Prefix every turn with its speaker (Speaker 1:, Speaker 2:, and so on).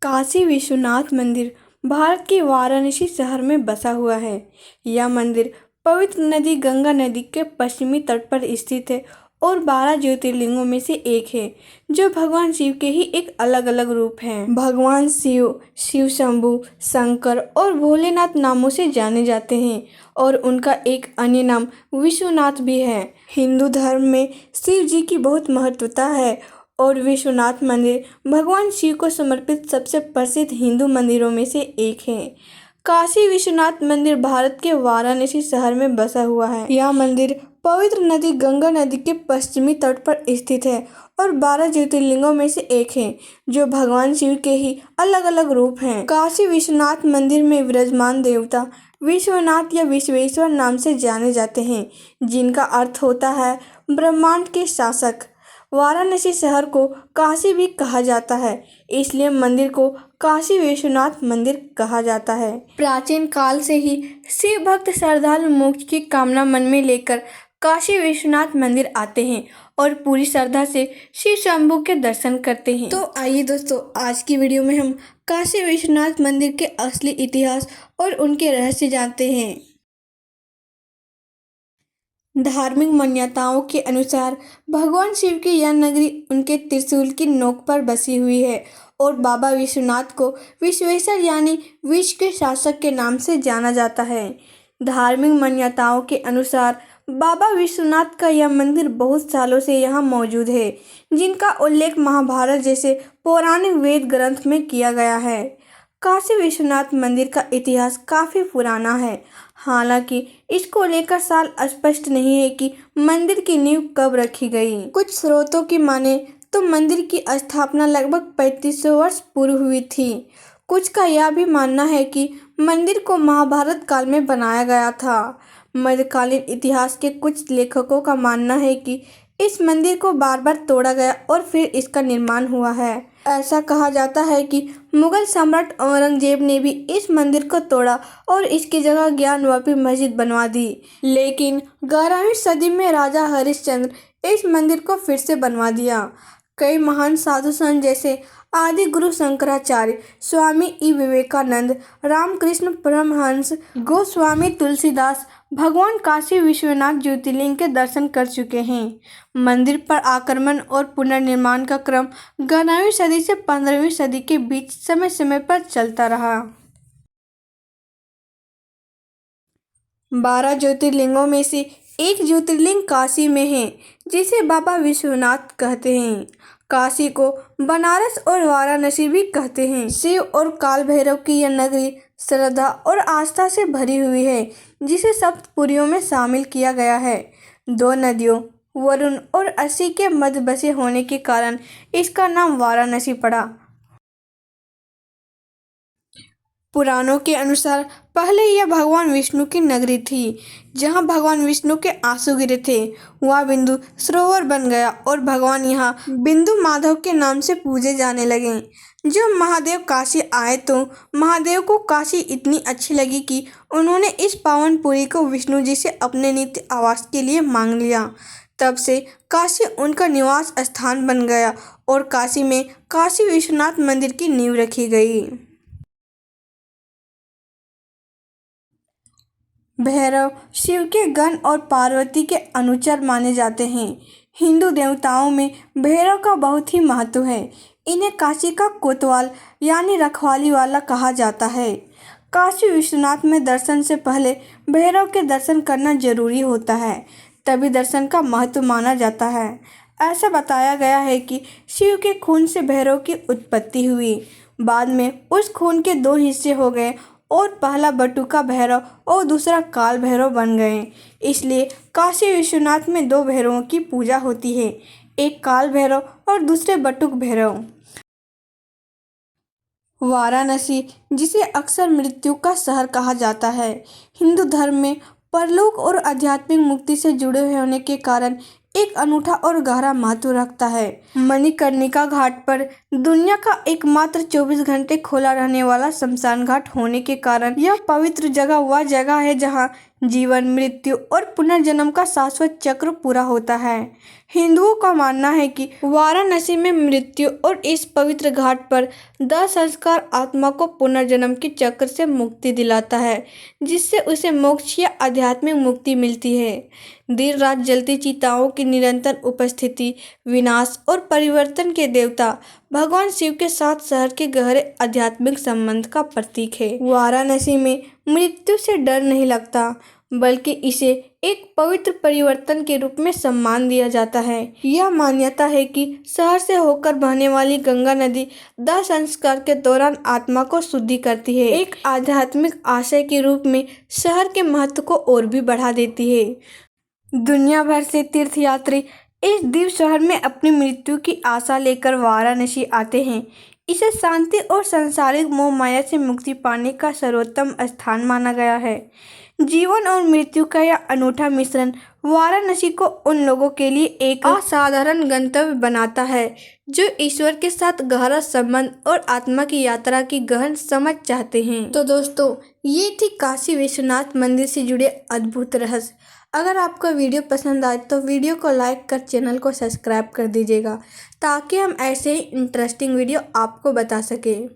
Speaker 1: काशी विश्वनाथ मंदिर भारत के वाराणसी शहर में बसा हुआ है। यह मंदिर पवित्र नदी गंगा नदी के पश्चिमी तट पर स्थित है और 12 ज्योतिर्लिंगों में से एक है, जो भगवान शिव के ही एक अलग अलग रूप हैं। भगवान शिव शिव शंभु, शंकर और भोलेनाथ नामों से जाने जाते हैं और उनका एक अन्य नाम विश्वनाथ भी है। हिंदू धर्म में शिव जी की बहुत महत्वता है और विश्वनाथ मंदिर भगवान शिव को समर्पित सबसे प्रसिद्ध हिंदू मंदिरों में से एक है। काशी विश्वनाथ मंदिर भारत के वाराणसी शहर में बसा हुआ है। यह मंदिर पवित्र नदी गंगा नदी के पश्चिमी तट पर स्थित है और 12 ज्योतिर्लिंगों में से एक है, जो भगवान शिव के ही अलग अलग रूप हैं। काशी विश्वनाथ मंदिर में विराजमान देवता विश्वनाथ या विश्वेश्वर नाम से जाने जाते हैं, जिनका अर्थ होता है ब्रह्मांड के शासक। वाराणसी शहर को काशी भी कहा जाता है, इसलिए मंदिर को काशी विश्वनाथ मंदिर कहा जाता है। प्राचीन काल से ही शिव भक्त श्रद्धालु मोक्ष की कामना मन में लेकर काशी विश्वनाथ मंदिर आते हैं और पूरी श्रद्धा से शिव शंभू के दर्शन करते हैं। तो आइए दोस्तों, आज की वीडियो में हम काशी विश्वनाथ मंदिर के असली इतिहास और उनके रहस्य जानते हैं। धार्मिक मान्यताओं के अनुसार भगवान शिव की यह नगरी उनके त्रिशूल की नोक पर बसी हुई है और बाबा विश्वनाथ को विश्वेश्वर यानी विश्व के शासक के नाम से जाना जाता है। धार्मिक मान्यताओं के अनुसार बाबा विश्वनाथ का यह मंदिर बहुत सालों से यहाँ मौजूद है, जिनका उल्लेख महाभारत जैसे पौराणिक वेद ग्रंथ में किया गया है। काशी विश्वनाथ मंदिर का इतिहास काफ़ी पुराना है, हालांकि इसको लेकर साल स्पष्ट नहीं है कि मंदिर की नींव कब रखी गई। कुछ स्रोतों की माने तो मंदिर की स्थापना लगभग 3500 वर्ष पूर्व हुई थी। कुछ का यह भी मानना है कि मंदिर को महाभारत काल में बनाया गया था। मध्यकालीन इतिहास के कुछ लेखकों का मानना है कि इस मंदिर को बार बार तोड़ा गया और फिर इसका निर्माण हुआ है। ऐसा कहा जाता है कि मुगल सम्राट औरंगजेब ने भी इस मंदिर को तोड़ा और इसकी जगह ज्ञानवापी मस्जिद बनवा दी, लेकिन 11वीं सदी में राजा हरिश्चंद्र इस मंदिर को फिर से बनवा दिया। कई महान साधु संत जैसे आदि गुरु शंकराचार्य, स्वामी ई विवेकानंद, रामकृष्ण परमहंस, गोस्वामी तुलसीदास भगवान काशी विश्वनाथ ज्योतिर्लिंग के दर्शन कर चुके हैं। मंदिर पर आक्रमण और पुनर्निर्माण का क्रम 11वीं सदी से 15वीं सदी के बीच समय समय पर चलता रहा। 12 ज्योतिर्लिंगों में से एक ज्योतिर्लिंग काशी में है, जिसे बाबा विश्वनाथ कहते हैं। काशी को बनारस और वाराणसी भी कहते हैं। शिव और काल भैरव की यह नगरी श्रद्धा और आस्था से भरी हुई है, जिसे सप्तपुरियों में शामिल किया गया है। 2 नदियों वरुण और अस्सी के मध्य बसे होने के कारण इसका नाम वाराणसी पड़ा। पुराणों के अनुसार पहले यह भगवान विष्णु की नगरी थी। जहां भगवान विष्णु के आंसू गिरे थे, वह बिंदु सरोवर बन गया और भगवान यहां बिंदु माधव के नाम से पूजे जाने लगे। जब महादेव काशी आए तो महादेव को काशी इतनी अच्छी लगी कि उन्होंने इस पावनपुरी को विष्णु जी से अपने नित्य आवास के लिए मांग लिया। तब से काशी उनका निवास स्थान बन गया और काशी में काशी विश्वनाथ मंदिर की नींव रखी गई। भैरव शिव के गण और पार्वती के अनुचर माने जाते हैं। हिंदू देवताओं में भैरव का बहुत ही महत्व है। इन्हें काशी का कोतवाल यानी रखवाली वाला कहा जाता है। काशी विश्वनाथ में दर्शन से पहले भैरव के दर्शन करना जरूरी होता है, तभी दर्शन का महत्व माना जाता है। ऐसा बताया गया है कि शिव के खून से भैरव की उत्पत्ति हुई, बाद में उस खून के 2 हिस्से हो गए और पहला बटुका भैरव और दूसरा काल भैरव बन गए। इसलिए काशी विश्वनाथ में 2 भैरवों की पूजा होती है, एक काल भैरव और दूसरे बटुक भैरव। वाराणसी, जिसे अक्सर मृत्यु का शहर कहा जाता है, हिंदू धर्म में परलोक और आध्यात्मिक मुक्ति से जुड़े होने के कारण एक अनूठा और गहरा महत्व रखता है। मणिकर्णिका घाट पर दुनिया का एकमात्र 24 घंटे खुला रहने वाला शमशान घाट होने के कारण यह पवित्र जगह वह जगह है जहां जीवन, मृत्यु और पुनर्जन्म का शाश्वत चक्र पूरा होता है। हिंदुओं का मानना है कि वाराणसी में मृत्यु और इस पवित्र घाट पर दाह संस्कार आत्मा को पुनर्जन्म के चक्र से मुक्ति दिलाता है, जिससे उसे मोक्ष या आध्यात्मिक मुक्ति मिलती है। देर रात जलती चिताओं की निरंतर उपस्थिति विनाश और परिवर्तन के देवता भगवान शिव के साथ शहर के गहरे आध्यात्मिक संबंध का प्रतीक है। वाराणसी में मृत्यु से डर नहीं लगता, बल्कि इसे एक पवित्र परिवर्तन के रूप में सम्मान दिया जाता है। यह मान्यता है कि शहर से होकर बहने वाली गंगा नदी दाह संस्कार के दौरान आत्मा को शुद्धि करती है, एक आध्यात्मिक आशय के रूप में शहर के महत्व को और भी बढ़ा देती है। दुनिया भर से तीर्थयात्री इस दिव्य शहर में अपनी मृत्यु की आशा लेकर वाराणसी आते हैं। इसे शांति और सांसारिक मोह माया से मुक्ति पाने का सर्वोत्तम स्थान माना गया है। जीवन और मृत्यु का यह अनूठा मिश्रण वाराणसी को उन लोगों के लिए एक असाधारण गंतव्य बनाता है जो ईश्वर के साथ गहरा संबंध और आत्मा की यात्रा की गहन समझ चाहते हैं। तो दोस्तों, ये थी काशी विश्वनाथ मंदिर से जुड़े अद्भुत रहस्य। अगर आपको वीडियो पसंद आए तो वीडियो को लाइक कर चैनल को सब्सक्राइब कर दीजिएगा, ताकि हम ऐसे ही इंटरेस्टिंग वीडियो आपको बता सकें।